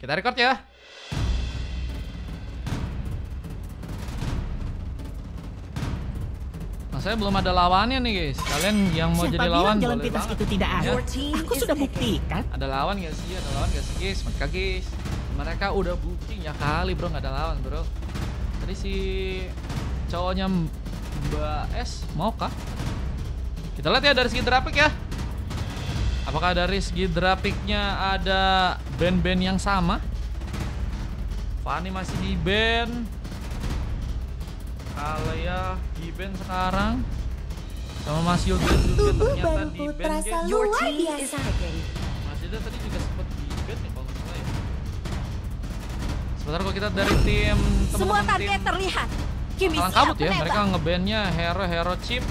Kita record ya. Saya belum ada lawannya nih guys. Kalian yang mau Siapa jadi lawan jalan boleh pintas banget. itu tidak ada. Ya. Aku sudah buktikan. Ada lawan gak sih? Ada lawan gak sih guys? Mereka guys, mereka udah booking ya kali bro, nggak ada lawan bro. Tadi si cowoknya Mbak S mau kah? Kita lihat ya dari segi grafik ya. Apakah dari segi grafiknya ada band-band yang sama? Fanny masih di band, Alea di band sekarang, sama Mas Yoga juga ternyata di band guys. Luar biasa. Mas Yoga tadi juga sempat di band nih kalau nggak salah ya. Sebentar kok kita dari tim Semua teman-teman target tim terlihat. Kimi Kalang siap Kabut ya. Mereka menembak. ngebandnya Hero Chip,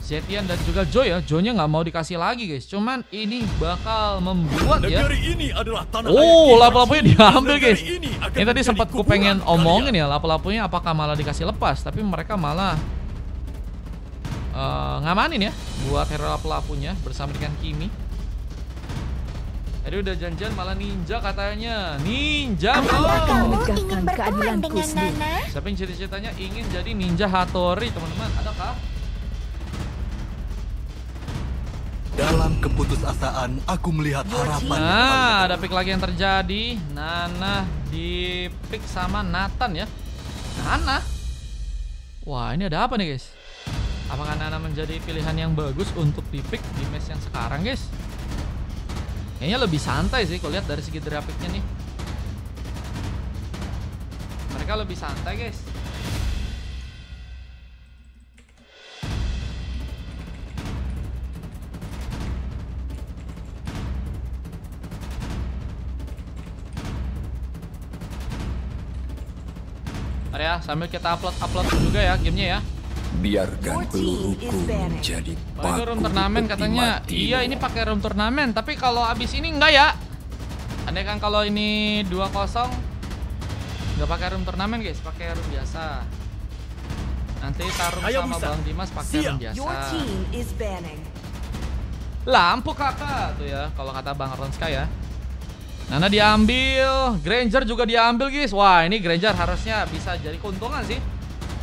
Zetian dan juga Joy ya. Joy-nya nggak mau dikasih lagi guys. Cuman ini bakal membuat ya. Negeri ini adalah tanah Oh, air kita. lapu-lapunya diambil Negeri guys. ini akan Ini tadi menjadi sempat ku kuburan pengen kalian. omongin ya, lapu-lapunya apakah malah dikasih lepas, tapi mereka malah ngamanin ya buat hero lapu-lapunya bersama dengan Kimi. Jadi udah janjian malah ninja katanya. Ninja Apakah bro. kamu ingin menegakkan berteman keadilanku dengan sendiri. Nana? Siapa yang cita-citanya ingin jadi ninja Hattori teman-teman? Adakah? Dalam keputusasaan aku melihat harapan. Nah, ada pick lagi yang terjadi. Nana di pick sama Nathan ya. Nana. Wah, ini ada apa nih guys? Apakah Nana menjadi pilihan yang bagus untuk di pick di match yang sekarang guys? Kayaknya lebih santai sih kalau lihat dari segi grafiknya nih. Mereka lebih santai guys. Mari ya, sambil kita upload juga ya gamenya ya. Biarkan peluruku menjadi Itu paku room turnamen di katanya. matimu. Iya, ini pakai room turnamen, tapi kalau abis ini enggak ya. Andai kan kalau ini 2-0 nggak pakai room turnamen guys, pakai room biasa. Nanti taruh Ayo, sama bisa. Bang Dimas pakai room biasa. Lampu kakak tuh ya, kalau kata Bang Ronska ya. Nana diambil, Granger juga diambil guys. Wah, ini Granger harusnya bisa jadi keuntungan sih.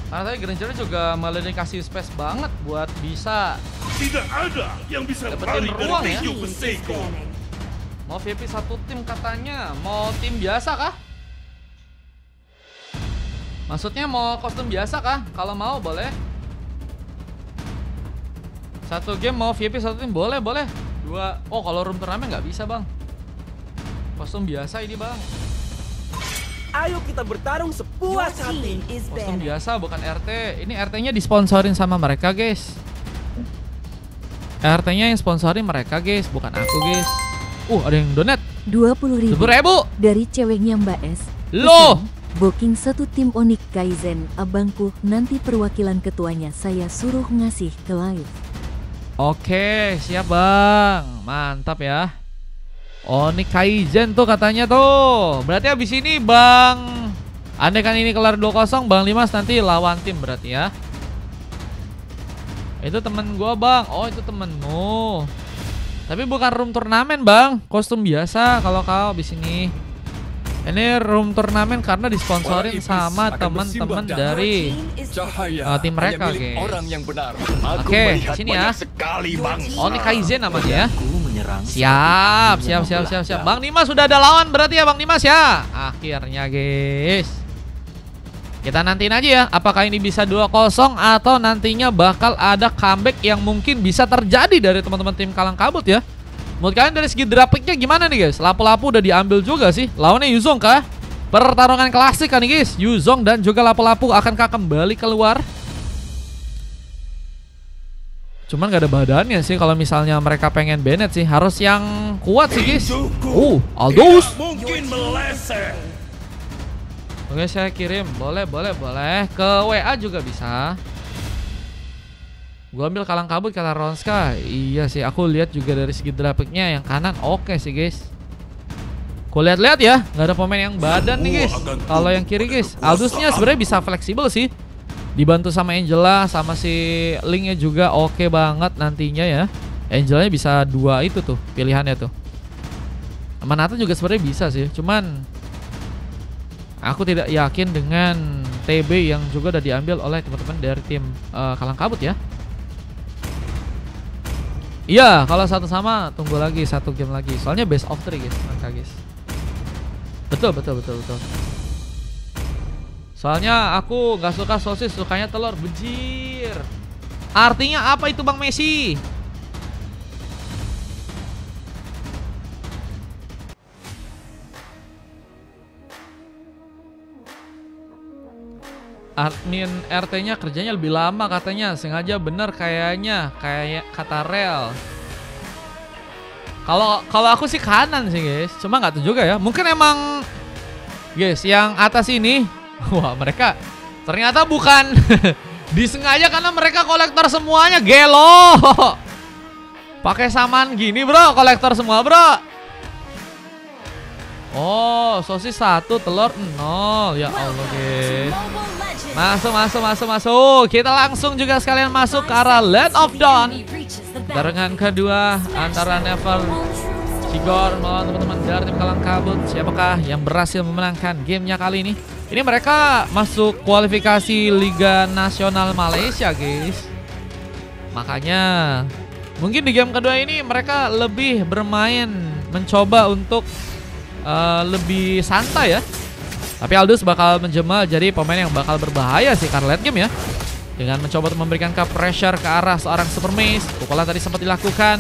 Karena tadi Granger juga malah dikasih space banget buat bisa Tidak ada yang bisa dapetin lari ruang dari ya. Ryu Seiko. Mau VP satu tim katanya. Mau tim biasa kah? Maksudnya mau kostum biasa kah? Kalau mau boleh. Satu game mau VP satu tim boleh. Dua. Oh, kalau room turnamen nggak bisa bang. Kostum biasa ini bang. Ayo kita bertarung sepuas hati. Kostum biasa bukan RT. Ini RT-nya disponsorin sama mereka guys. RT-nya yang sponsorin mereka guys, bukan aku guys. Ada yang donat 20.000 10.000 dari ceweknya Mbak S. Loh. Pesan, booking satu tim Onyx Kaizen. Abangku, nanti perwakilan ketuanya saya suruh ngasih ke live. Oke, siap bang. Mantap ya. Onyx Kaizen tuh katanya tuh. Berarti abis ini bang, andai kan ini kelar 2-0, Bang Limas nanti lawan tim berarti ya. Itu temen gua bang. Oh itu temenmu. Tapi bukan room turnamen bang, kostum biasa kalau kau abis ini. Ini room turnamen karena disponsorin Para iblis sama akan teman-teman bersimbah dari Cahaya tim mereka, hanya milik guys. orang yang benar. Aku Oke, melihat sini banyak ya. sekali bangsa. Onyx Kaizen namanya ya. Aku menyerang. Siap. Bang Dimas sudah ada lawan berarti ya Bang Dimas ya. Akhirnya guys. Kita nantiin aja ya, apakah ini bisa 2-0 atau nantinya bakal ada comeback yang mungkin bisa terjadi dari teman-teman tim Kalang Kabut ya. Menurut kalian dari segi grafiknya gimana nih guys? Lapu-lapu udah diambil juga sih. Lawannya Yuzong kah? Pertarungan klasik kan nih guys. Yuzong dan juga lapu-lapu akankah kembali keluar? Cuman gak ada badannya sih kalau misalnya mereka pengen Bennett sih. Harus yang kuat sih guys. Aldous. Tidak mungkin meleset. Oke, saya kirim. Boleh. Ke WA juga bisa. Gua ambil Kalang Kabut kata Ronska. Iya sih, aku lihat juga dari segi grafiknya yang kanan oke sih guys. Ku lihat-lihat ya, nggak ada pemain yang badan nih guys. Kalau yang kiri guys, Aldusnya sebenarnya bisa fleksibel sih. Dibantu sama Angela, sama si Linknya juga oke banget nantinya ya. Angelanya bisa dua itu tuh pilihannya tuh. Manata juga sebenarnya bisa sih, cuman aku tidak yakin dengan TB yang juga udah diambil oleh teman-teman dari tim Kalang Kabut ya. Iya, kalau satu sama tunggu lagi 1 game lagi. Soalnya best of 3 guys, maka guys. Betul. Soalnya aku nggak suka sosis, sukanya telur. Bejir. Artinya apa itu Bang Messi? Admin RT-nya kerjanya lebih lama katanya, sengaja bener kayaknya, kayak kata Rel. Kalau aku sih kanan sih guys, cuma nggak tahu juga ya. Mungkin emang guys yang atas ini, wah mereka ternyata bukan disengaja karena mereka kolektor semuanya, gelo. Pakai samaan gini bro, kolektor semua bro. Oh, sosis 1, telur 0. Ya Allah guys. Masuk. Kita langsung juga sekalian masuk ke arah Land of Dawn. Barengan kedua antara Never Sigor melawan teman-teman dari tim Kalang Kabut. Siapakah yang berhasil memenangkan gamenya kali ini? Ini mereka masuk kualifikasi Liga Nasional Malaysia guys. Makanya mungkin di game kedua ini mereka lebih bermain, mencoba untuk lebih santai ya. Tapi Aldous bakal menjelma jadi pemain yang bakal berbahaya sih karena late game ya. Dengan mencoba untuk memberikan pressure ke arah seorang Super Mace. Pukulan tadi sempat dilakukan,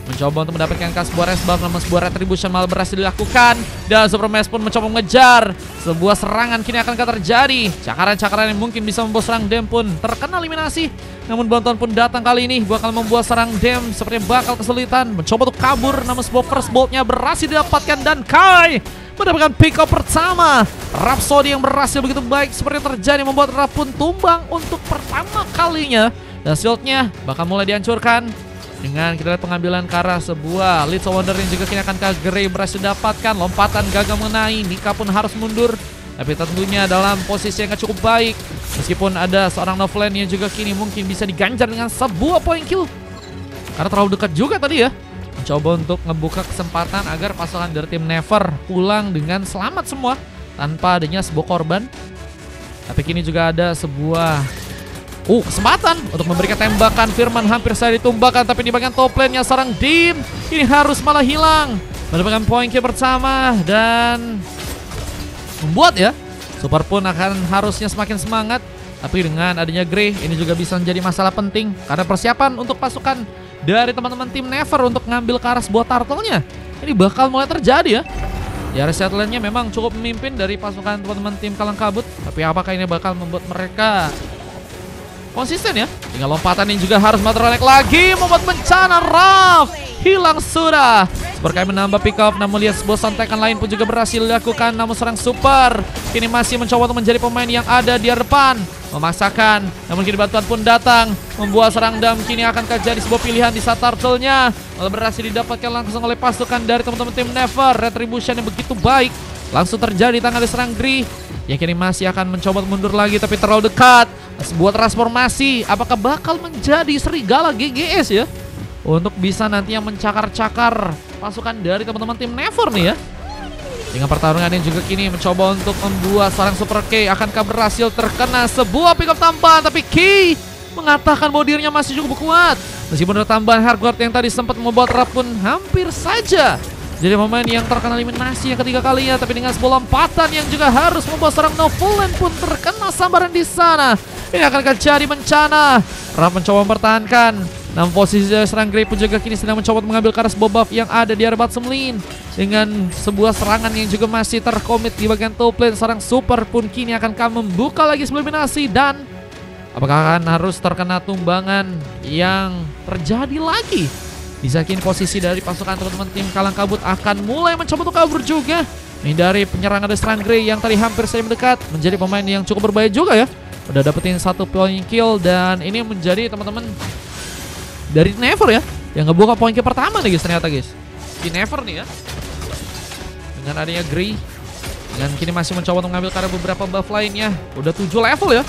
mencoba untuk mendapatkan sebuah rest buff, namun sebuah retribution malah berhasil dilakukan. Dan Super Mace pun mencoba mengejar. Sebuah serangan kini akan terjadi. Cakaran-cakaran yang mungkin bisa membuat serang Dem pun terkena eliminasi. Namun bantuan pun datang kali ini bakal membuat serang Dem sepertinya bakal kesulitan. Mencoba untuk kabur, namun sebuah first bolt-nya berhasil didapatkan. Dan Kai mendapatkan pick up pertama. Rhapsody yang berhasil begitu baik seperti terjadi, membuat Rap pun tumbang untuk pertama kalinya. Dan shieldnya bakal mulai dihancurkan. Dengan kita lihat pengambilan ke arah sebuah Leeds Wonder yang juga kini akan Kagre berhasil dapatkan. Lompatan gagal mengenai, Nika pun harus mundur. Tapi tentunya dalam posisi yang gak cukup baik. Meskipun ada seorang Novland yang juga kini mungkin bisa diganjar dengan sebuah point kill. Karena terlalu dekat juga tadi ya. Mencoba untuk ngebuka kesempatan agar pasukan dari tim Never pulang dengan selamat semua tanpa adanya sebuah korban. Tapi kini juga ada sebuah kesempatan untuk memberikan tembakan. Firman hampir saja ditumbangkan, tapi di bagian top lane-nya seorang Dim ini harus malah hilang. Mendapatkan poin kill pertama dan membuat ya Super pun akan harusnya semakin semangat. Tapi dengan adanya Grey ini juga bisa menjadi masalah penting karena persiapan untuk pasukan dari teman-teman tim Never untuk ngambil ke arah sebuah turtle-nya ini bakal mulai terjadi ya. Di area settle-nya memang cukup memimpin dari pasukan teman-teman tim Kalang Kabut. Tapi apakah ini bakal membuat mereka konsisten ya? Tinggal lompatan yang juga harus materialek lagi, membuat bencana. Raf hilang sudah. Berkait menambah pick up, namun lihat sebuah sontekan lain pun juga berhasil dilakukan. Namun serang Super kini masih mencoba untuk menjadi pemain yang ada di depan, memaksakan. Namun kini bantuan pun datang, membuat serang Dam kini akan terjadi sebuah pilihan di saat turtle-nya malah berhasil didapatkan langsung oleh pasukan dari teman-teman tim Never. Retribution yang begitu baik langsung terjadi di tangan serang Gree yang kini masih akan mencoba mundur lagi, tapi terlalu dekat. Sebuah transformasi, apakah bakal menjadi serigala GGS ya, untuk bisa nantinya mencakar-cakar pasukan dari teman-teman tim Never nih ya. Dengan pertarungan yang juga kini mencoba untuk membuat seorang Super K akankah berhasil terkena sebuah pick up tambahan, tapi K mengatakan bahwa dirinya masih cukup kuat. Meskipun ada tambahan hardcore yang tadi sempat membuat Rap pun hampir saja jadi pemain yang terkena eliminasi yang ketiga kalinya. Tapi dengan sebuah lompatan yang juga harus membuat seorang Novuland pun terkena sambaran di sana. Ini akan terjadi bencana. Rap mencoba mempertahankan. Namun posisi serang Grey pun juga kini sedang mencoba mengambil karas buff yang ada di area bottom lane. Dengan sebuah serangan yang juga masih terkomit di bagian top lane, seorang Super pun kini akan membuka lagi sebuah eliminasi. Dan apakah akan harus terkena tumbangan yang terjadi lagi? Bisa kini posisi dari pasukan teman-teman tim Kalang Kabut akan mulai mencoba untuk kabur juga. Ini dari penyerangan dari serang Grey yang tadi hampir saja mendekat, menjadi pemain yang cukup berbahaya juga ya. Udah dapetin 1 point kill dan ini menjadi teman-teman dari Never ya yang ngebuka poin kill pertama nih guys ternyata guys. Di Never nih ya. Dengan adanya Grey, dengan kini masih mencoba untuk mengambil karena beberapa buff lainnya. Udah 7 level ya.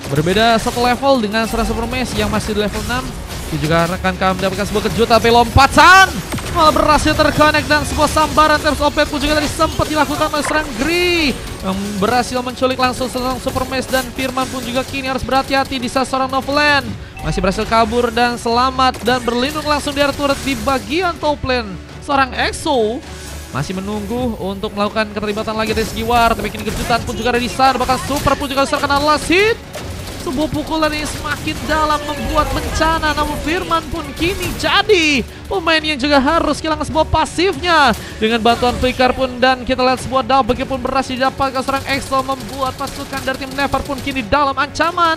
Berbeda 1 level dengan serang Super Mace yang masih di level 6. Itu juga rekan kami mendapatkan sebuah kejutan, tapi lompatan malah berhasil terkonek dan sebuah sambaran terus OP pun juga tadi sempat dilakukan oleh serang Gri yang berhasil menculik langsung seorang Super Mesh, dan Firman pun juga kini harus berhati-hati di saat seorang Noveland masih berhasil kabur dan selamat dan berlindung langsung di area turret di bagian top lane. Seorang EXO masih menunggu untuk melakukan keterlibatan lagi dari segi war, tapi kini kejutan pun juga ada di sana, bahkan Super pun juga terkena last hit. Sebuah pukulan yang semakin dalam membuat bencana, namun Firman pun kini jadi pemain yang juga harus kehilangan sebuah pasifnya. Dengan bantuan Flicker pun, dan kita lihat sebuah double kill pun berhasil didapatkan seorang EXO, membuat pasukan dari tim Never pun kini dalam ancaman.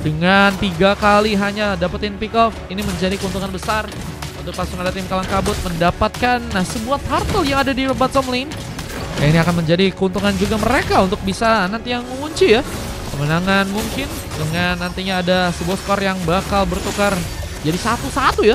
Dengan 3 kali hanya dapetin pick off, ini menjadi keuntungan besar untuk pasukan dari tim Kalang Kabut mendapatkan sebuah turtle yang ada di bottom lane. Ini akan menjadi keuntungan juga mereka untuk bisa nanti yang mengunci ya kemenangan, mungkin dengan nantinya ada sebuah skor yang bakal bertukar jadi 1-1 ya.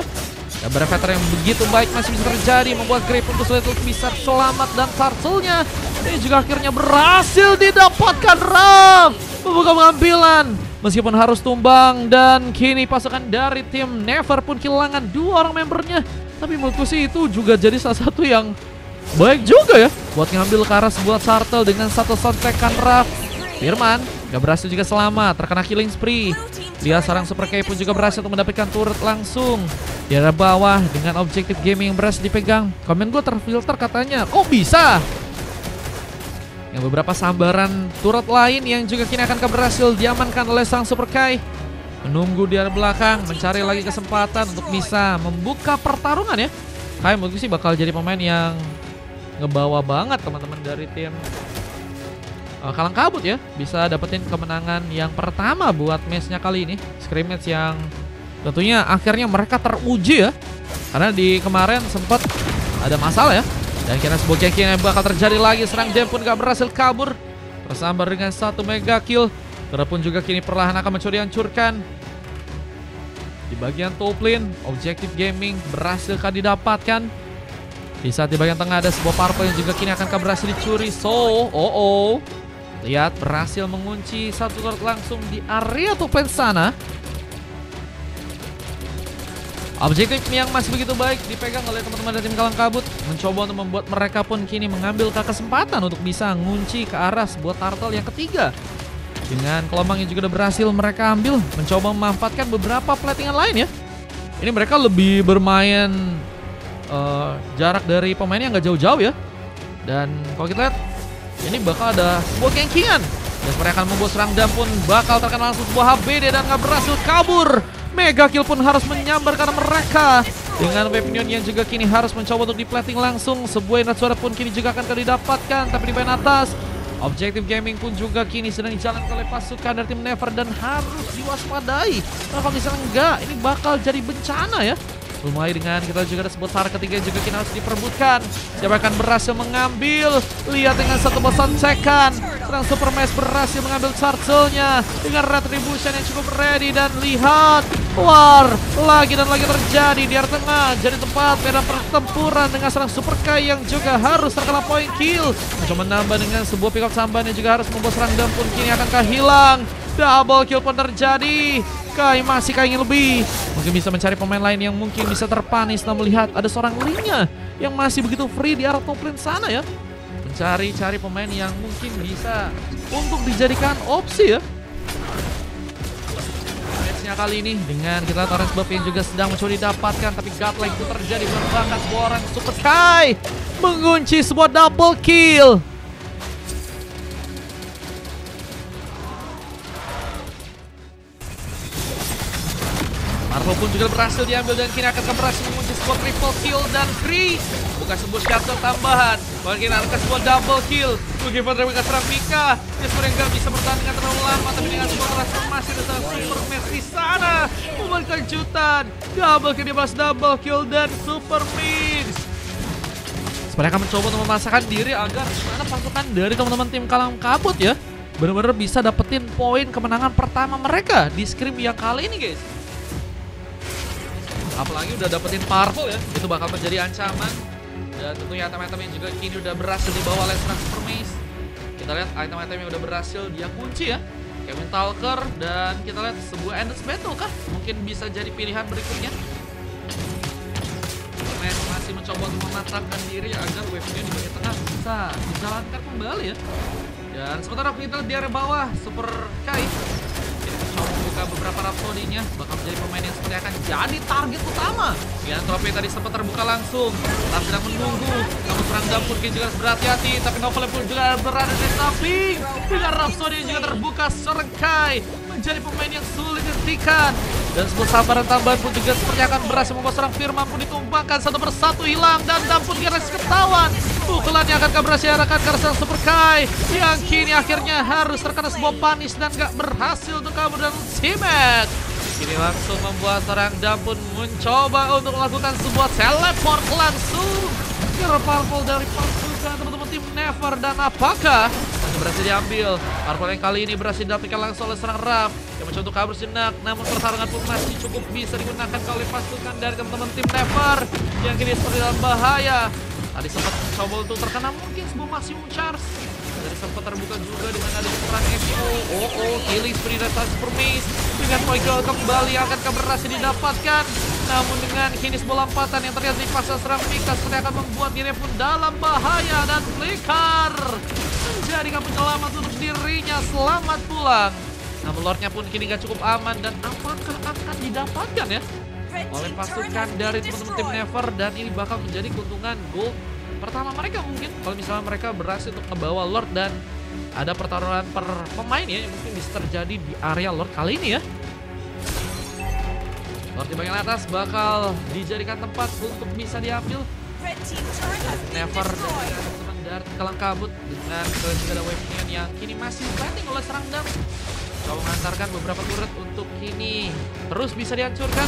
Dan Brevetter yang begitu baik masih bisa terjadi, membuat Grey untuk sulit untuk bisa selamat, dan turtle-nya ini juga akhirnya berhasil didapatkan. Ram membuka pengambilan meskipun harus tumbang, dan kini pasukan dari tim Never pun kehilangan 2 orang membernya. Tapi menurutku sih itu juga jadi salah satu yang baik juga ya buat ngambil ke arah sebuah turtle dengan satu sontekan Raf. Firman gak berhasil juga selamat, terkena killing spree. Dia seorang Super K pun juga berhasil untuk mendapatkan turret langsung di arah bawah dengan Objective Gaming yang berhasil dipegang. Komen gue terfilter katanya, kok bisa? Yang beberapa sambaran turret lain yang juga kini akan berhasil diamankan oleh sang Super K. Menunggu di arah belakang, mencari lagi kesempatan untuk bisa membuka pertarungan ya. Kai mungkin sih bakal jadi pemain yang ngebawa banget teman-teman dari tim Kalang Kabut ya, bisa dapetin kemenangan yang pertama buat matchnya kali ini. Scrimmage yang tentunya akhirnya mereka teruji ya, karena di kemarin sempat ada masalah ya. Dan kira sebuah yang bakal terjadi lagi, serang Dem pun gak berhasil kabur, tersambar dengan 1 mega kill. Turret pun juga kini perlahan akan mencoba dihancurkan. Di bagian top lane, Objective Gaming berhasil didapatkan. Di saat di bagian tengah ada sebuah purple yang juga kini akan berhasil dicuri. So, lihat berhasil mengunci satu turret langsung di area top lane sana. Objektif yang masih begitu baik dipegang oleh teman-teman dari tim Kalang Kabut, mencoba untuk membuat mereka pun kini mengambil kesempatan untuk bisa ngunci ke arah sebuah turtle yang ketiga. Dengan gelombang yang juga udah berhasil mereka ambil, mencoba memanfaatkan beberapa platingan lain ya. Ini mereka lebih bermain jarak dari pemainnya nggak jauh-jauh ya. Dan kalau kita lihat, ini bakal ada sebuah gengkingan, dan mereka akan membuat serang Dam pun bakal terkena langsung sebuah HBD dan gak berhasil kabur. Mega kill pun harus menyambar karena mereka dengan Weaponion yang juga kini harus mencoba untuk diplating langsung. Sebuah energi suara pun kini juga akan didapatkan, tapi di bagian atas Objective Gaming pun juga kini sedang dijalankan oleh pasukan dari tim Never, dan harus diwaspadai. Kenapa bisa enggak? Ini bakal jadi bencana ya. Mulai dengan kita juga ada sebuah tar ketiga juga kini harus diperbutkan. Siapa akan berhasil mengambil? Lihat dengan satu bosan cekan. Serang Super Mesh berhasil mengambil turtle-nya dengan retribution yang cukup ready, dan lihat war lagi dan lagi terjadi di area tengah. Jadi tempat medan pertempuran dengan serang Super Kai yang juga harus terkena point kill. Mencoba menambah dengan sebuah pick up samban yang juga harus membuat serang Dam pun kini akan kehilang. Double kill pun terjadi. Kai masih ingin lebih, mungkin bisa mencari pemain lain yang mungkin bisa terpanis. Namun melihat ada seorang Lingnya yang masih begitu free di arah top lane sana ya, mencari pemain yang mungkin bisa untuk dijadikan opsi ya. Matchnya kali ini dengan kita lihat orange buff yang juga sedang mencoba didapatkan, tapi godlike itu terjadi, bahkan sebuah orang Super Kai mengunci sebuah double kill. Marvel pun juga berhasil diambil, dan kini akan berhasil mengunci sebuah triple kill, dan Kree bukan sebuah shutdown tambahan, bahkan kini akan sebuah double kill. Bagaimana mereka serang Mika, dia sebenarnya nggak bisa bertahan dengan terlalu lama, tapi dengan sebuah transformasi dan Super Mesh di sana membuat kejutan. Double kill, dia balas double kill dan Super Mesh. Mereka mencoba untuk memasakkan diri agar mana pasukan dari teman-teman tim Kalang Kabut ya benar-benar bisa dapetin poin kemenangan pertama mereka di scrim yang kali ini guys. Apalagi udah dapetin Purple ya, itu bakal menjadi ancaman. Dan tentunya item-item yang juga kini udah berhasil dibawa oleh serang Super Mesh. Kita lihat item-item yang udah berhasil dia kunci ya, Kevin Talker, dan kita lihat sebuah endless battle kah mungkin bisa jadi pilihan berikutnya. Mes masih mencoba untuk mematangkan diri agar wave-nya di bagian tengah bisa dijalankan kembali ya. Dan sementara kita di area bawah, Super Kai ini mencoba membuka beberapa Rhapsody-nya, bakal menjadi pemain yang seperti akan jadi target utama. Ya, trofi tadi sempat terbuka langsung, tapi sedang menunggu. Namun serang Dampur juga harus berhati-hati, tapi Novel pun juga berada di samping. Dengan Rhapsody yang juga terbuka, Super Kai menjadi pemain yang sulit dihentikan. Dan sebuah sabaran tambahan pun juga seperti akan berhasil membuat serang Firman pun ditumpangkan satu persatu hilang. Dan Dampur kira ketahuan. Pukulannya akan berhasil diarahkan ke serang Super Kai yang kini akhirnya harus terkena sebuah punish dan gak berhasil untuk kabur dan ultimate. Kini langsung membuat serang Dampur mencoba untuk melakukan sebuah teleport langsung ke parpol dari pasukan teman-teman tim Never. Dan apakah berhasil diambil? Parpol yang kali ini berhasil didapatkan langsung oleh serang Raf yang mencoba untuk kabur sejenak, namun pertarungan pun masih cukup bisa digunakan oleh pasukan dari teman-teman tim Never yang kini seperti dalam bahaya. Tadi sempat mencoba untuk terkena mungkin sebuah maksimum charge. Dari sempat terbuka juga dengan ada serangan FO. Killing spree dari Super Maze dengan Poigal kembali akan berhasil didapatkan. Namun dengan kini sebuah lompatan yang terlihat di pasar serang Mika seperti akan membuat dirinya pun dalam bahaya. Dan Flicker menjadikan penyelamat untuk dirinya, selamat pulang. Namun Lordnya pun kini gak cukup aman. Dan apakah akan didapatkan ya oleh pasukan dari teman-teman tim Never, dan ini bakal menjadi keuntungan gold pertama mereka mungkin kalau misalnya mereka berhasil untuk membawa Lord dan ada pertarungan per pemain ya yang mungkin bisa terjadi di area Lord kali ini ya. Lord di bagian atas bakal dijadikan tempat untuk bisa diambil Never dan teman-teman dari Kelang Kabut dengan segala wave-nya yang kini masih fighting oleh serang Dam. Coba mengantarkan beberapa turret untuk kini terus bisa dihancurkan.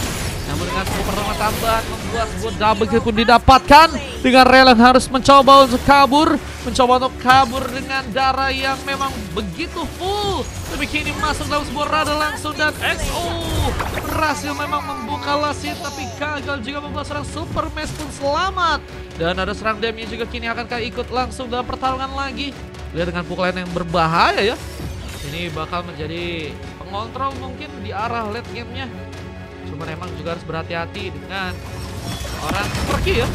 Namun dengan sebuah pertarungan tambahan membuat sebuah double kill pun didapatkan. Dengan Relan harus mencoba untuk kabur. Mencoba untuk kabur dengan darah yang memang begitu full. Tapi kini masuk dalam sebuah radar langsung dan XO berhasil memang membuka lasit. Tapi gagal juga membuat serang Super Maze pun selamat. Dan ada serang Dem yang juga kini akan ikut langsung dalam pertarungan lagi. Lihat dengan pukulan yang berbahaya ya. Ini bakal menjadi pengontrol mungkin di arah late game-nya. Cuman emang juga harus berhati-hati dengan orang Perki ya.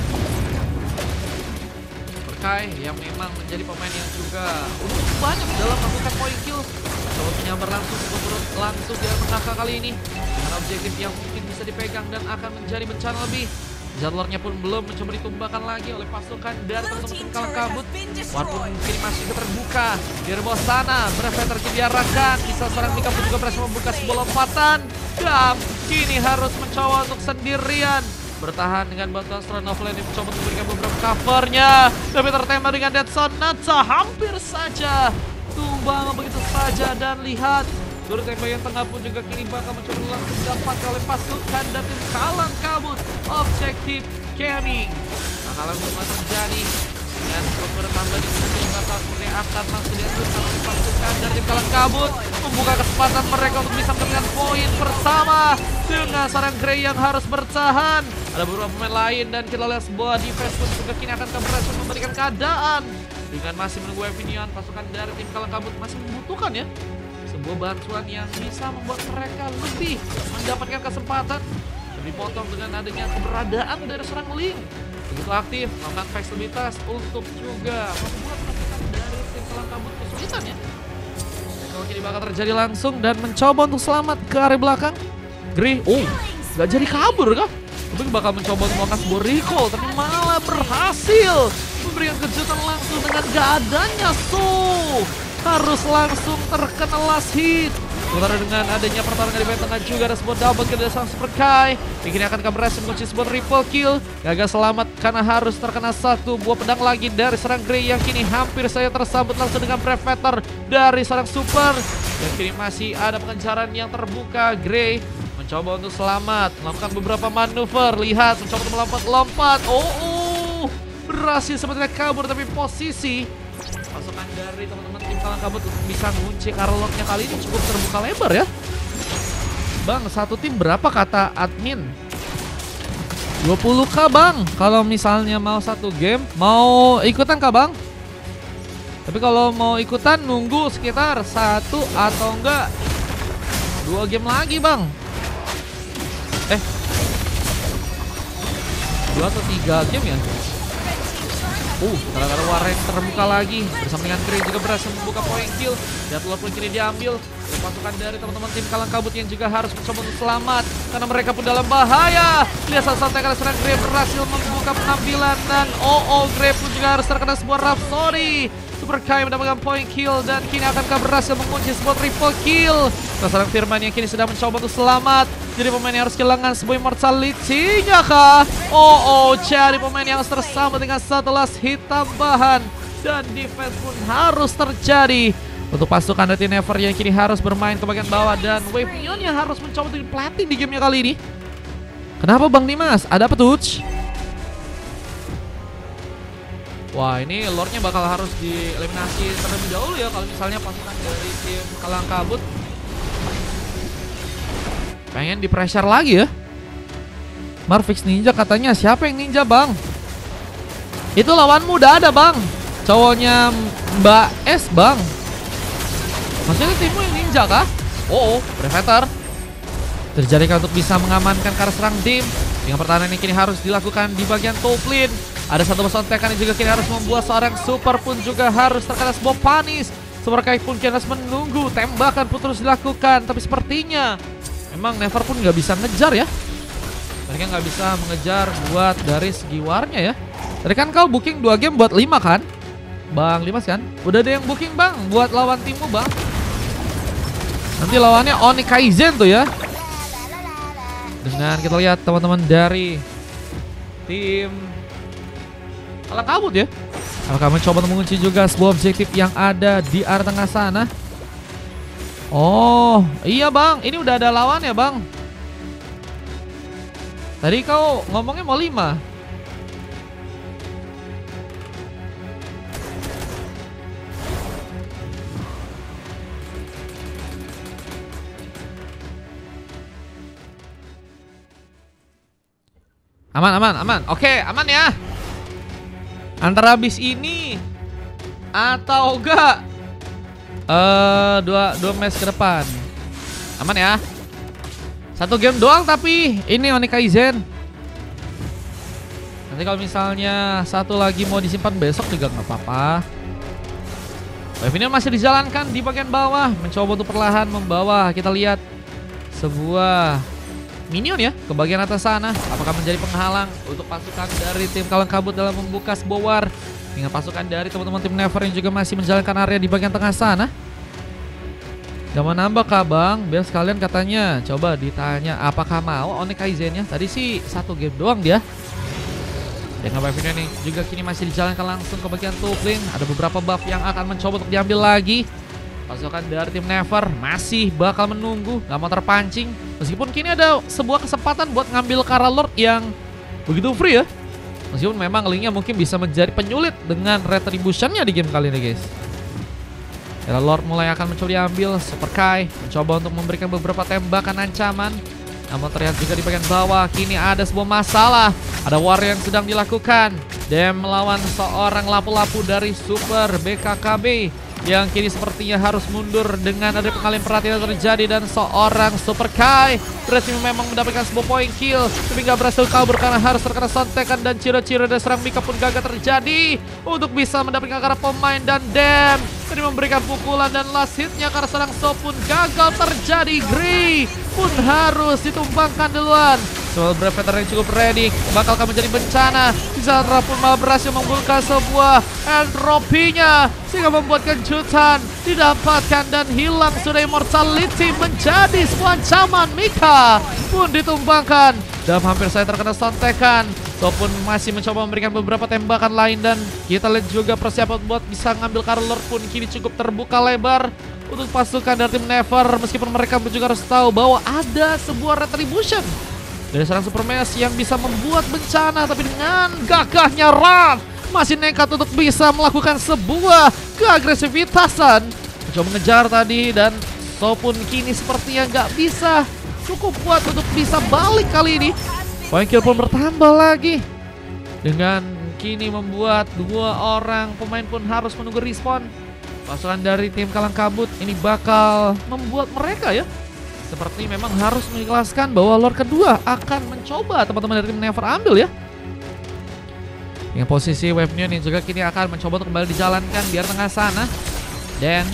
Perkai yang memang menjadi pemain yang juga cukup banyak dalam melakukan point kill. Coba menyambar langsung langsung di menangkap kali ini dengan objektif yang mungkin bisa dipegang dan akan menjadi bencana lebih. Zedlordnya pun belum mencoba ditumbangkan lagi oleh pasukan dari teman-teman tim Kelang Kabut. Walaupun mungkin masih terbuka di bawah sana, Breveter kini diarahkan. Bisa serang Mika pun juga berhasil membuka sebuah lompatan. Dam kini harus mencoba untuk sendirian bertahan dengan bantuan serangan Novel yang mencoba untuk memberikan beberapa covernya. Tapi tertembak dengan Dead Sonata hampir saja tumbang begitu saja. Dan lihat turut tembak yang tengah pun juga kini bakal mencoba langsung dapat oleh pasukan dan tim Kelang Kabut. Objektif Kemi bakalan belum terjadi dengan struktur tambah di sini bakal seperti akan langsung dihancurkan oleh pasukan dari tim Kelang Kabut. Membuka kesempatan mereka untuk bisa mendapatkan poin bersama dengan sarang Grey yang harus bertahan. Ada beberapa pemain lain dan kita lihat sebuah defense pun juga kini akan berhasil memberikan keadaan. Dengan masih menunggu Evinian, pasukan dari tim Kelang Kabut masih membutuhkan ya sebuah bantuan yang bisa membuat mereka lebih mendapatkan kesempatan. Dipotong dengan adanya keberadaan dari serang Link begitu aktif melakukan fleksibilitas untuk juga membuat pasukan dari tim Kelang Kabut kesulitan ya. Kalau kini bakal terjadi langsung dan mencoba untuk selamat ke area belakang. Grey, gak jadi kabur kah? Tapi bakal mencoba untuk melakukan sebuah recall tapi malah berhasil memberikan kejutan langsung dengan gak adanya harus langsung terkena last hit. Sementara dengan adanya pertarungan di bagian tengah juga ada sebuah double kill dari sang Super Kai. Ini akan berhasil mengunci sebuah triple kill. Gagal selamat karena harus terkena satu buah pedang lagi dari serang Grey yang kini hampir saja tersambut langsung dengan Breveter dari serang Super. Dan kini masih ada pengejaran yang terbuka. Grey mencoba untuk selamat, melakukan beberapa manuver. Lihat, mencoba untuk melompat-lompat. Berhasil sepertinya kabur tapi posisi pasukan dari teman-teman tim Kelang Kabut untuk bisa mengunci Karlotnya kali ini cukup terbuka lebar ya. Bang, satu tim berapa kata admin? 20k bang. Kalau misalnya mau satu game, mau ikutan kah bang? Tapi kalau mau ikutan nunggu sekitar 1 atau enggak 2 game lagi bang. 2 atau 3 game ya. Gara-gara Warren terbuka lagi. Bersama dengan Grey juga berhasil membuka point kill. Dan telur pun kini diambil oleh pasukan dari teman-teman tim Kalang Kabut yang juga harus mencoba untuk selamat. Karena mereka pun dalam bahaya. Lihat santai karena serangan Grey berhasil membuka penampilan. Dan Grey pun juga harus terkena sebuah Rhapsody. Super Kai mendapatkan point kill dan kini akankah berhasil mengunci sebuah triple kill. Seorang Firman yang kini sedang mencoba untuk selamat. Jadi pemain yang harus kehilangan sebuah immortality-nya kah? Cari pemain yang harus tersambut dengan satu last hit tambahan. Dan defense pun harus terjadi untuk pasukan dari Never yang kini harus bermain ke bagian bawah. Dan Wave Neon yang harus mencoba untuk plating di gamenya kali ini. Kenapa Bang Dimas? Ada apa tuh? Wah, ini lordnya bakal harus dieliminasi terlebih dahulu ya kalau misalnya pasukan dari tim Kalang Kabut pengen di pressure lagi ya. Marvix Ninja katanya, siapa yang ninja bang? Itu lawanmu udah ada bang, cowoknya Mbak S bang. Maksudnya timmu yang ninja kah? Predator terjadi untuk bisa mengamankan karena serang tim. Dengan pertahanan yang kini harus dilakukan di bagian top lane. Ada satu pesontekan yang juga kini harus membuat seorang super pun juga harus terkena sebuah panis. Super Kai pun kini harus menunggu. Tembakan pun terus dilakukan. Tapi sepertinya memang Never pun nggak bisa ngejar ya. Mereka nggak bisa mengejar buat dari segi warnya ya. Tadi kan kau booking 2 game buat 5 kan? Bang Limas kan? Udah ada yang booking bang buat lawan timmu bang. Nanti lawannya Oni Kaizen tuh ya. Dengan kita lihat teman-teman dari tim Kalang Kabut ya. Apakah mencoba untuk mengunci juga sebuah objektif yang ada di area tengah sana? Iya bang, ini udah ada lawan ya bang. Tadi kau ngomongnya mau 5. Aman. Oke, aman ya. Antara habis ini atau enggak dua match ke depan. Aman ya. 1 game doang tapi ini Oni Kaizen. Nanti kalau misalnya 1 lagi mau disimpan besok juga nggak apa-apa. Wave ini masih dijalankan di bagian bawah, mencoba untuk perlahan membawa. Kita lihat sebuah minion ya ke bagian atas sana. Apakah menjadi penghalang untuk pasukan dari tim Kalang Kabut dalam membuka sebuah war dengan pasukan dari teman-teman tim Never yang juga masih menjalankan area di bagian tengah sana. Gak mau nambah kah bang? Biar sekalian katanya coba ditanya apakah mau Oni Kaizen-nya. Tadi sih 1 game doang dia. Dengan buff ini juga kini masih dijalankan langsung ke bagian top lane. Ada beberapa buff yang akan mencoba untuk diambil lagi. Pasukan dari tim Never masih bakal menunggu, gak mau terpancing. Meskipun kini ada sebuah kesempatan buat ngambil Kara Lord yang begitu free ya. Meskipun memang linknya mungkin bisa menjadi penyulit dengan retribution-nya di game kali ini guys. Kara Lord mulai akan mencoba diambil. Super Kai mencoba untuk memberikan beberapa tembakan ancaman. Namun terlihat juga di bagian bawah kini ada sebuah masalah. Ada war yang sedang dilakukan. Dem melawan seorang lapu-lapu dari Super BKKB yang kini sepertinya harus mundur dengan ada pengalihan perhatian yang terjadi. Dan seorang Super Kai berhasil memang mendapatkan sebuah point kill, tapi gak berhasil kabur karena harus terkena sontekan. Dan ciri-ciri dari serang Mika pun gagal terjadi untuk bisa mendapatkan karena pemain. Dan Dem tadi memberikan pukulan dan last hitnya karena serang So pun gagal terjadi. Grey pun harus ditumbangkan duluan. Soal Breveter yang cukup ready bakal menjadi bencana. Di saat Rapun malah berhasil membuka sebuah entropinya sehingga membuat kejutan didapatkan dan hilang sudah immortality menjadi sebuah ancaman. Mika pun ditumbangkan dan hampir saya terkena sontekan. So pun masih mencoba memberikan beberapa tembakan lain dan kita lihat juga persiapan buat bisa ngambil Kara Lord pun kini cukup terbuka lebar untuk pasukan dari tim Never. Meskipun mereka juga harus tahu bahwa ada sebuah retribution dari seorang Super Mesh yang bisa membuat bencana, tapi dengan gagahnya Ran masih nekat untuk bisa melakukan sebuah keagresivitasan. Mencoba mengejar tadi dan So pun kini sepertinya nggak bisa cukup kuat untuk bisa balik kali ini. Point kill pun bertambah lagi dengan kini membuat 2 orang pemain pun harus menunggu respawn. Pasukan dari tim Kalang Kabut ini bakal membuat mereka ya seperti memang harus mengikhlaskan bahwa Lord kedua akan mencoba teman-teman dari tim Never ambil ya. Dengan posisi Wave Neon yang juga kini akan mencoba untuk kembali dijalankan di tengah sana. Dan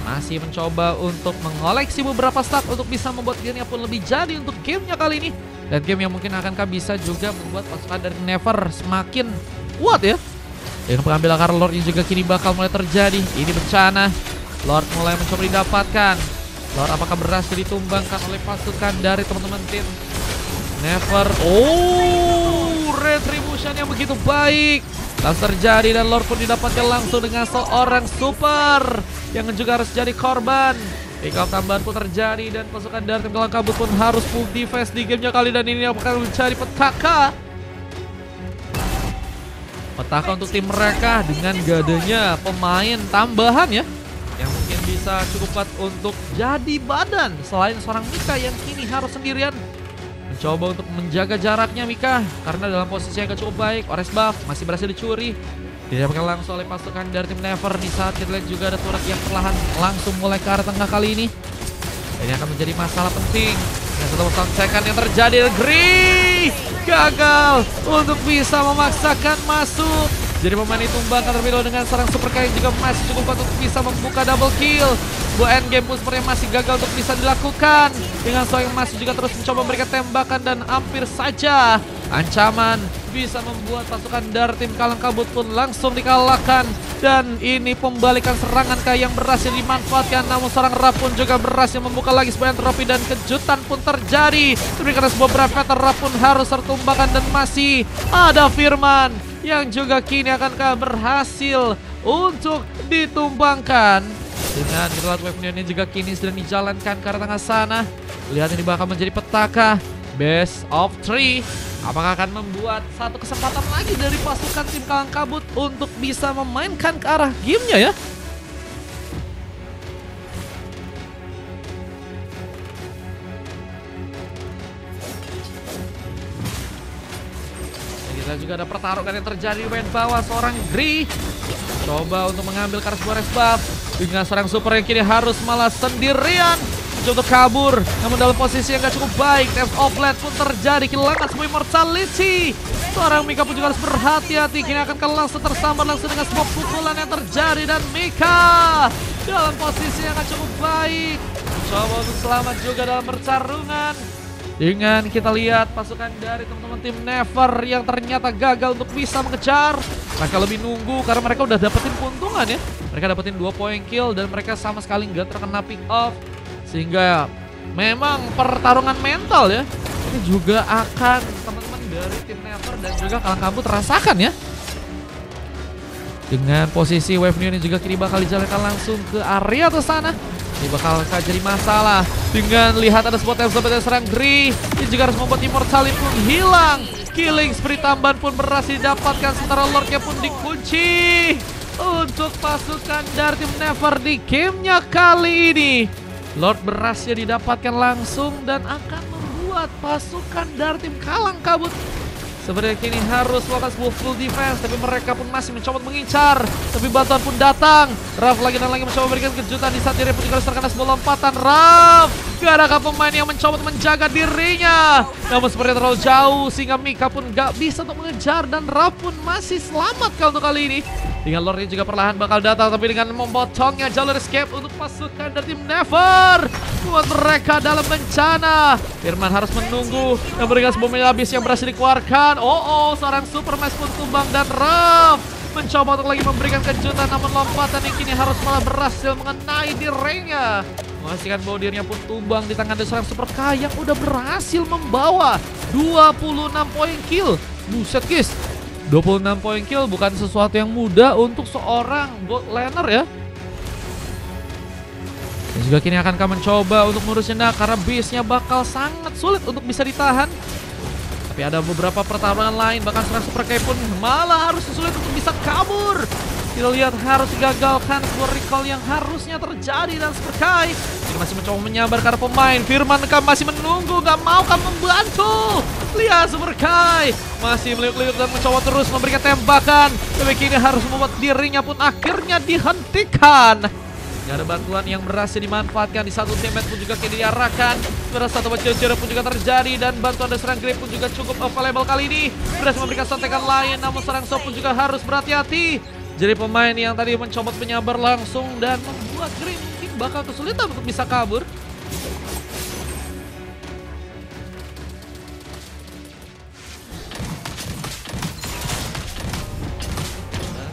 masih mencoba untuk mengoleksi beberapa stack untuk bisa membuat gearnya pun lebih jadi untuk gamenya kali ini. Dan game yang mungkin akankah bisa juga membuat pasukan dari Never semakin kuat ya. Dan pengambil akar Lord ini juga kini bakal mulai terjadi. Ini bencana. Lord mulai mencoba didapatkan. Lord apakah berhasil ditumbangkan oleh pasukan dari teman-teman tim Never. Oh, retribution yang begitu baik langsung terjadi dan Lord pun didapatkan langsung dengan seorang super yang juga harus jadi korban. Pick up tambahan pun terjadi dan pasukan dari tim Kalang Kabut pun harus full defense di gamenya kali, dan ini akan mencari petaka. Petaka untuk tim mereka dengan gadenya pemain tambahan ya, yang mungkin bisa cukup kuat untuk jadi badan selain seorang Mika yang kini harus sendirian mencoba untuk menjaga jaraknya. Mika karena dalam posisi yang gak cukup baik. Ores buff masih berhasil dicuri, didapatkan langsung oleh pasukan dari tim Never. Di saat kita lihat juga ada turret yang perlahan langsung mulai ke arah tengah kali ini. Ini akan menjadi masalah penting. Yang satu soundcheck yang terjadi, Gree gagal untuk bisa memaksakan masuk. Jadi pemain ditumbangkan terlebih dahulu dengan seorang super yang juga masih cukup kuat untuk bisa membuka double kill. Buat endgame pun sepertinya masih gagal untuk bisa dilakukan. Dengan seorang yang masih juga terus mencoba memberikan tembakan dan hampir saja ancaman bisa membuat pasukan dari tim Kalang Kabut pun langsung dikalahkan. Dan ini pembalikan serangan yang berhasil dimanfaatkan, namun seorang Ra pun juga berhasil membuka lagi sebuah trofi dan kejutan pun terjadi. Tapi karena sebuah Bravator, Ra pun harus tertumbangkan dan masih ada Firman yang juga kini akankah berhasil untuk ditumbangkan. Dengan kita lihat Wave Neon ini juga kini sedang dijalankan ke arah tengah sana. Lihat ini bakal menjadi petaka best of 3. Apakah akan membuat satu kesempatan lagi dari pasukan tim Kalang Kabut untuk bisa memainkan ke arah gamenya ya? Kita juga ada pertarungan yang terjadi di bagian bawah. Seorang Gree coba untuk mengambil kartu sebuah res buff dengan seorang super yang kini harus malah sendirian untuk kabur, namun dalam posisi yang gak cukup baik. Test of Blade pun terjadi, kehilangan sebuah immortality. Seorang Mika pun juga harus berhati-hati, kini akan langsung tersambar langsung dengan sebuah pukulan yang terjadi. Dan Mika dalam posisi yang gak cukup baik, mencoba untuk selamat juga dalam pertarungan. Dengan kita lihat pasukan dari teman-teman tim Never yang ternyata gagal untuk bisa mengejar. Mereka lebih nunggu karena mereka udah dapetin keuntungan ya. Mereka dapetin 2 point kill dan mereka sama sekali nggak terkena pick off. Sehingga memang pertarungan mental ya, ini juga akan teman-teman dari tim Never dan juga Kalang Kabut rasakan ya. Dengan posisi Wave Neon ini juga kini bakal dijalankan langsung ke area atas sana. Ini bakal jadi masalah. Dengan lihat ada sebuah tap seperti serang Gree, ini juga harus membuat immortality pun hilang. Killing spree tambahan pun berhasil didapatkan, sementara Lordnya pun dikunci untuk pasukan dari tim Never di gamenya kali ini. Lord berhasil didapatkan langsung dan akan membuat pasukan dari tim Kalang Kabut sebenarnya kini harus melakukan sebuah full defense, tapi mereka pun masih mencoba mengincar. Tapi bantuan pun datang. Raf lagi dan lagi mencoba memberikan kejutan di saat dirinya pun juga terkena sebuah lompatan. Raf, gak adakah pemain yang mencoba menjaga dirinya, namun sepertinya terlalu jauh sehingga Mika pun gak bisa untuk mengejar, dan Raf pun masih selamat kalau untuk kali ini. Dengan Lord ini juga perlahan bakal datang, tapi dengan memotongnya jalur escape untuk pasukan dari tim Never, buat mereka dalam bencana. Firman harus menunggu dan memberikan sebuah habis yang berhasil dikeluarkan. Seorang super match pun tumbang dan Raf mencoba untuk lagi memberikan kejutan, namun lompatan yang kini harus malah berhasil mengenai dirinya, memastikan bahwa dirinya pun tumbang di tangan seorang super K yang udah berhasil membawa 26 poin kill. Buset guys, 26 poin kill bukan sesuatu yang mudah untuk seorang bot laner ya. Dan juga kini akankah mencoba untuk mengurusnya karena base-nya bakal sangat sulit untuk bisa ditahan. Tapi ada beberapa pertarungan lain, bahkan seorang super K pun malah harus sulit untuk bisa kabur. Kita lihat harus digagalkan sebuah recall yang harusnya terjadi, dan super K ini masih mencoba menyabar karena pemain Firman masih menunggu, gak mau membantu. Lihat super K masih meliuk-liuk dan mencoba terus memberikan tembakan, tapi kini harus membuat dirinya pun akhirnya dihentikan. Gak ada bantuan yang berhasil dimanfaatkan. Di satu teammate pun juga kayak diarahkan. Sebenarnya satu bocor pun juga terjadi. Dan bantuan dari serang Grip pun juga cukup available kali ini. Berhasil memberikan sontekan lain. Namun serang So pun juga harus berhati-hati. Jadi pemain yang tadi mencoba penyabar langsung. Dan membuat Grip mungkin bakal kesulitan untuk bisa kabur.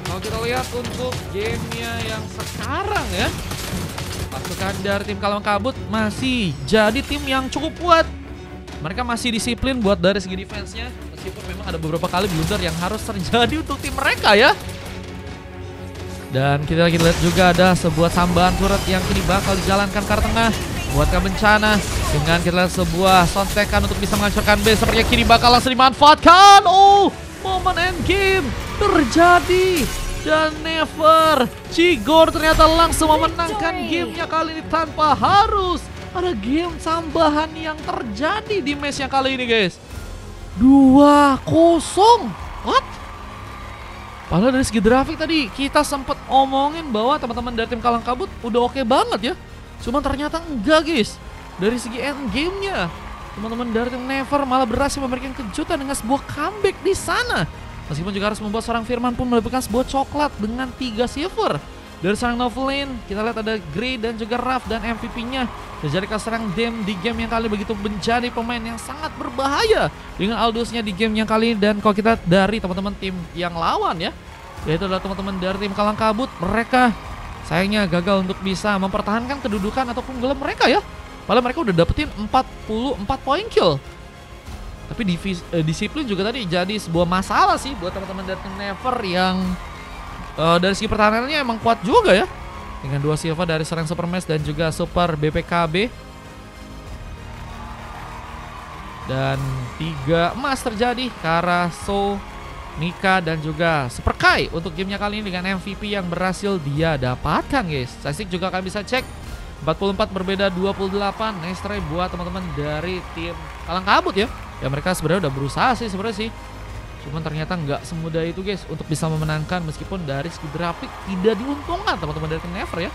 Kalau kita lihat untuk gamenya yang sekarang ya, pasukan dari tim Kalong Kabut masih jadi tim yang cukup kuat. Mereka masih disiplin buat dari segi defense-nya, meskipun memang ada beberapa kali blunder yang harus terjadi untuk tim mereka ya. Dan kita lagi lihat juga ada sebuah tambahan turret yang kini bakal dijalankan ke arah tengah buatkan bencana. Dengan kita lihat sebuah sontekan untuk bisa menghancurkan base, sepertinya kini bakal langsung dimanfaatkan. Oh, momen endgame terjadi. Dan Never, Cigor ternyata langsung memenangkan gamenya kali ini tanpa harus ada game tambahan yang terjadi di match yang kali ini guys. 2-0. What? Padahal dari segi grafik tadi kita sempat omongin bahwa teman-teman dari tim Kalong Kabut udah oke banget ya. Cuman ternyata enggak guys. Dari segi endgame-nya, teman-teman dari tim Never malah berhasil memberikan kejutan dengan sebuah comeback di sana. Meskipun juga harus membuat seorang Firman pun mendapatkan sebuah coklat dengan 3 silver. Dari serang Novelin, kita lihat ada Grey dan juga Raf dan MVP-nya. Terjadi serang Dem di game yang kali begitu menjadi pemain yang sangat berbahaya dengan Aldous-nya di game yang kali. Dan kalau kita dari teman-teman tim yang lawan ya, yaitu adalah teman-teman dari tim Kalong Kabut, mereka sayangnya gagal untuk bisa mempertahankan kedudukan ataupun gelar mereka ya. Padahal mereka udah dapetin 44 poin kill. Tapi disiplin juga tadi jadi sebuah masalah sih buat teman-teman dari tim Never yang dari segi pertahanannya emang kuat juga ya. Dengan 2 silver dari serang Super Mesh dan juga Super BPKB. Dan 3 emas terjadi ke arah So, Mika dan juga Super Kai untuk gamenya kali ini dengan MVP yang berhasil dia dapatkan guys. Statistik juga kalian bisa cek. 44 berbeda 28. Nice try buat teman-teman dari tim Kalong Kabut ya. Ya mereka sebenarnya udah berusaha sih sebenarnya sih. Cuman ternyata nggak semudah itu guys untuk bisa memenangkan meskipun dari segi grafik tidak diuntungkan teman-teman dari tim Never ya.